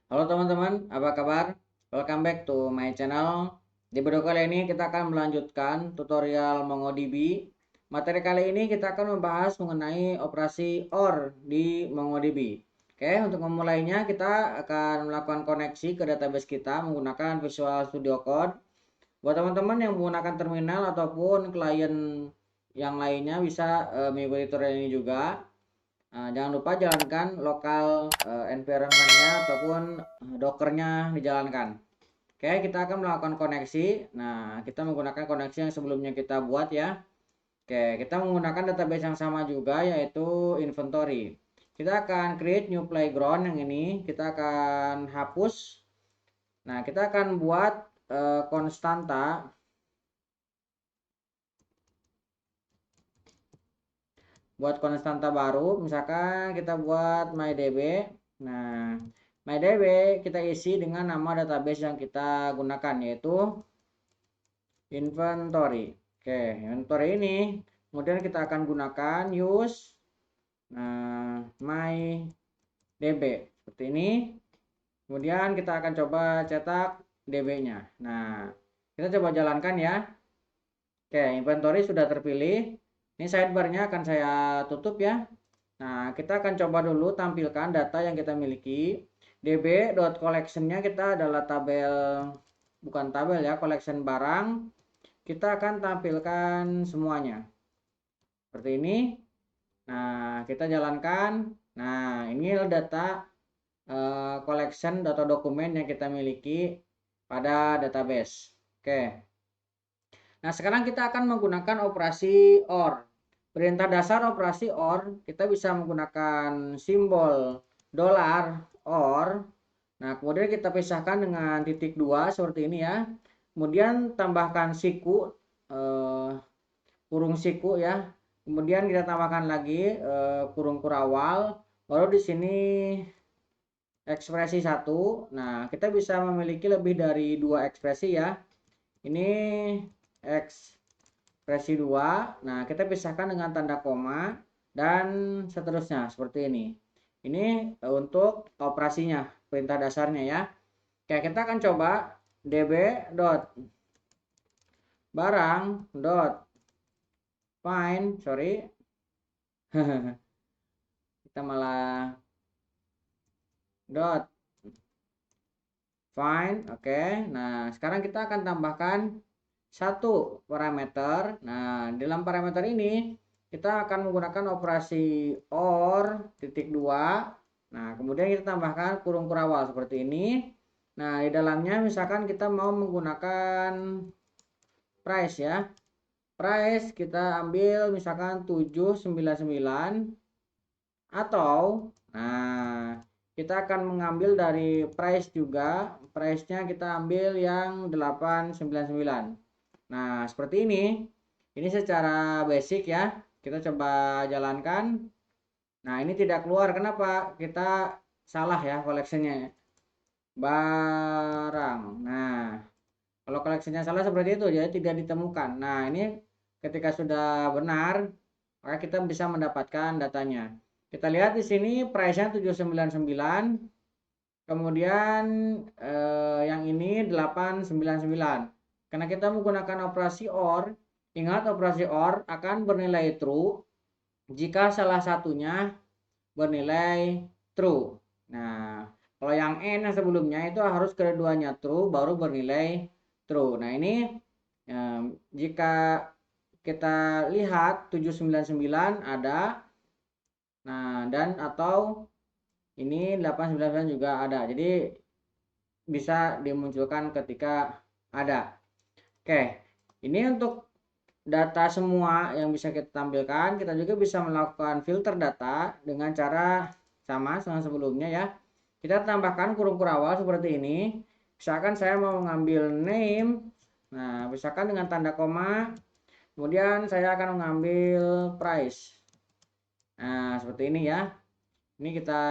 Halo teman-teman, apa kabar? Welcome back to my channel. Di video kali ini kita akan melanjutkan tutorial MongoDB. Materi kali ini kita akan membahas mengenai operasi OR di MongoDB. Oke, untuk memulainya kita akan melakukan koneksi ke database kita menggunakan Visual Studio Code. Buat teman-teman yang menggunakan terminal ataupun klien yang lainnya bisa mengikuti tutorial ini juga. Jangan lupa jalankan lokal environment-nya ataupun dockernya dijalankan. Oke, kita akan melakukan koneksi. Nah, kita menggunakan koneksi yang sebelumnya kita buat ya. Oke, kita menggunakan database yang sama juga yaitu inventory. Kita akan create new playground yang ini. Kita akan hapus. Nah, kita akan buat konstanta. Buat konstanta baru, misalkan kita buat mydb. Nah, mydb kita isi dengan nama database yang kita gunakan yaitu inventory. Oke, inventory ini kemudian kita akan gunakan use mydb seperti ini. Kemudian kita akan coba cetak db-nya. Nah, kita coba jalankan ya. Oke, inventory sudah terpilih. Ini sidebar-nya akan saya tutup ya. Nah, kita akan coba dulu tampilkan data yang kita miliki. db.collection-nya kita adalah tabel, bukan tabel ya, collection barang. Kita akan tampilkan semuanya. Seperti ini. Nah, kita jalankan. Nah, ini adalah data collection data dokumen yang kita miliki pada database. Oke. Nah, sekarang kita akan menggunakan operasi OR. Perintah dasar operasi OR, kita bisa menggunakan simbol dolar OR. Nah, kemudian kita pisahkan dengan titik 2 seperti ini ya. Kemudian tambahkan siku, kurung siku ya. Kemudian kita tambahkan lagi kurung kurawal. Baru di sini ekspresi 1. Nah, kita bisa memiliki lebih dari 2 ekspresi ya. Ini ekspresi 2. Nah, kita pisahkan dengan tanda koma dan seterusnya seperti ini. Ini untuk operasinya, perintah dasarnya ya. Oke, kita akan coba db dot barang dot find, sorry. Kita malah dot find. Oke. Nah, sekarang kita akan tambahkan satu parameter. Nah, dalam parameter ini kita akan menggunakan operasi OR titik 2. Nah, kemudian kita tambahkan kurung kurawal seperti ini. Nah, di dalamnya misalkan kita mau menggunakan price ya. Price kita ambil misalkan 799 atau kita akan mengambil dari price juga. Price-nya kita ambil yang 899. Nah, seperti ini. Ini secara basic ya. Kita coba jalankan. Nah, ini tidak keluar. Kenapa? Kita salah ya koleksinya. Barang. Nah, kalau koleksinya salah seperti itu, jadi tidak ditemukan. Nah, ini ketika sudah benar, maka kita bisa mendapatkan datanya. Kita lihat di sini price-nya 799. Kemudian yang ini 899. Karena kita menggunakan operasi OR, ingat operasi OR akan bernilai true jika salah satunya bernilai true. Nah, kalau yang N yang sebelumnya itu harus keduanya true baru bernilai true. Nah, ini jika kita lihat 799 ada. Nah, dan atau ini 899 juga ada. Jadi bisa dimunculkan ketika ada. Oke, ini untuk data semua yang bisa kita tampilkan. Kita juga bisa melakukan filter data dengan cara sama dengan sebelumnya ya. Kita tambahkan kurung kurawal seperti ini. Misalkan saya mau mengambil name. Nah, misalkan dengan tanda koma. Kemudian saya akan mengambil price. Nah, seperti ini ya. Ini kita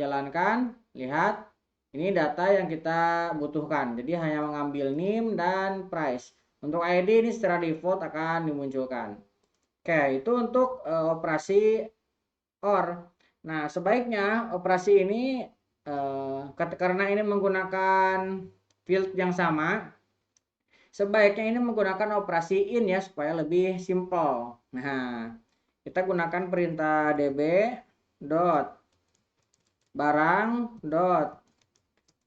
jalankan. Lihat. Ini data yang kita butuhkan. Jadi hanya mengambil name dan price. Untuk ID ini secara default akan dimunculkan. Oke, itu untuk operasi OR. Nah, sebaiknya operasi ini karena ini menggunakan field yang sama, sebaiknya ini menggunakan operasi in ya supaya lebih simple. Nah, kita gunakan perintah db dot barang dot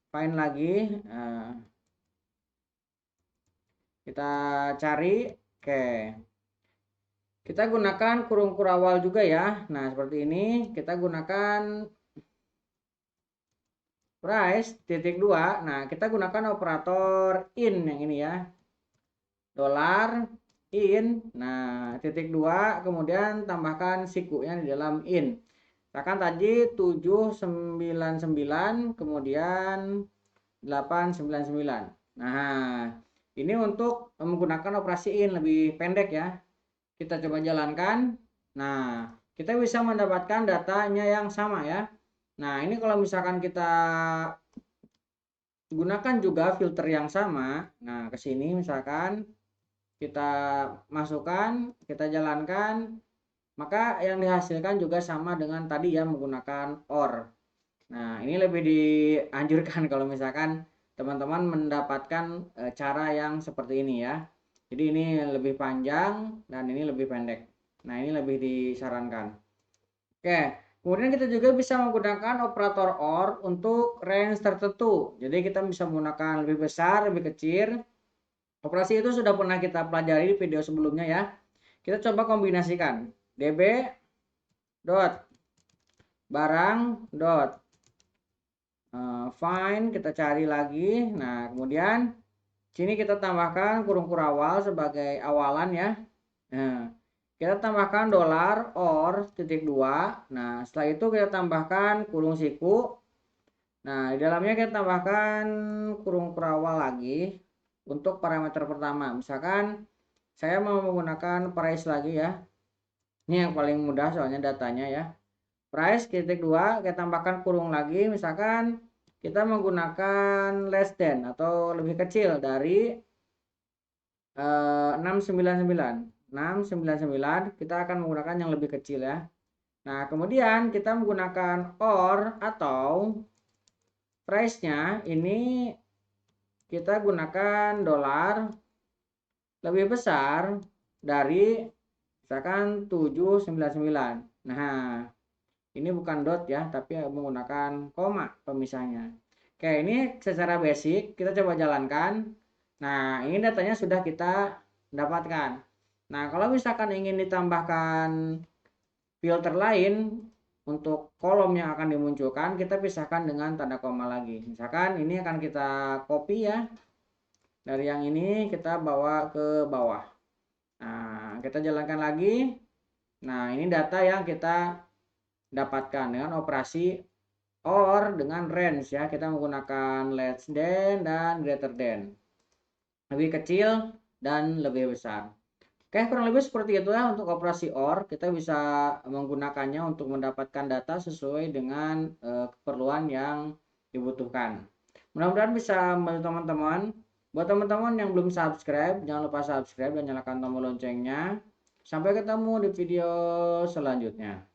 find lagi. Nah, kita cari. Oke, kita gunakan kurung kurawal juga ya. Nah, seperti ini kita gunakan price titik 2. Nah, kita gunakan operator in yang ini ya, dolar in. Nah, titik 2 kemudian tambahkan sikunya di dalam in. Misalkan tadi 799 kemudian 899. Nah, ini untuk menggunakan operasi in lebih pendek ya. Kita coba jalankan. Nah, kita bisa mendapatkan datanya yang sama ya. Nah, ini kalau misalkan kita gunakan juga filter yang sama. Nah, ke sini misalkan kita masukkan, kita jalankan, maka yang dihasilkan juga sama dengan tadi ya menggunakan OR. Nah, ini lebih dianjurkan kalau misalkan teman-teman mendapatkan cara yang seperti ini ya. Jadi ini lebih panjang dan ini lebih pendek. Nah, ini lebih disarankan. Oke, kemudian kita juga bisa menggunakan operator OR untuk range tertentu. Jadi kita bisa menggunakan lebih besar, lebih kecil. Operasi itu sudah pernah kita pelajari di video sebelumnya ya. Kita coba kombinasikan. db dot barang dot find, kita cari lagi. Nah, kemudian sini kita tambahkan kurung kurawal sebagai awalan ya. Nah, kita tambahkan dolar or titik 2. Nah, setelah itu kita tambahkan kurung siku. Nah, di dalamnya kita tambahkan kurung kurawal lagi untuk parameter pertama. Misalkan saya mau menggunakan price lagi ya. Ini yang paling mudah soalnya datanya ya. Price titik 2, kita tambahkan kurung lagi. Misalkan kita menggunakan less than atau lebih kecil dari 699. 699 kita akan menggunakan yang lebih kecil ya. Nah, kemudian kita menggunakan or atau price-nya ini kita gunakan dolar lebih besar dari misalkan 799. Nah, ini bukan dot ya, tapi menggunakan koma pemisahnya. Oke, ini secara basic kita coba jalankan. Nah, ini datanya sudah kita dapatkan. Nah, kalau misalkan ingin ditambahkan filter lain untuk kolom yang akan dimunculkan, kita pisahkan dengan tanda koma lagi. Misalkan ini akan kita copy ya. Dari yang ini kita bawa ke bawah. Nah, kita jalankan lagi. Nah, ini data yang kita dapatkan dengan operasi OR dengan range ya. Kita menggunakan less than dan greater than. Lebih kecil dan lebih besar. Oke, kurang lebih seperti itu ya untuk operasi OR. Kita bisa menggunakannya untuk mendapatkan data sesuai dengan keperluan yang dibutuhkan. Mudah-mudahan bisa membantu teman-teman. Buat teman-teman yang belum subscribe, jangan lupa subscribe dan nyalakan tombol loncengnya. Sampai ketemu di video selanjutnya.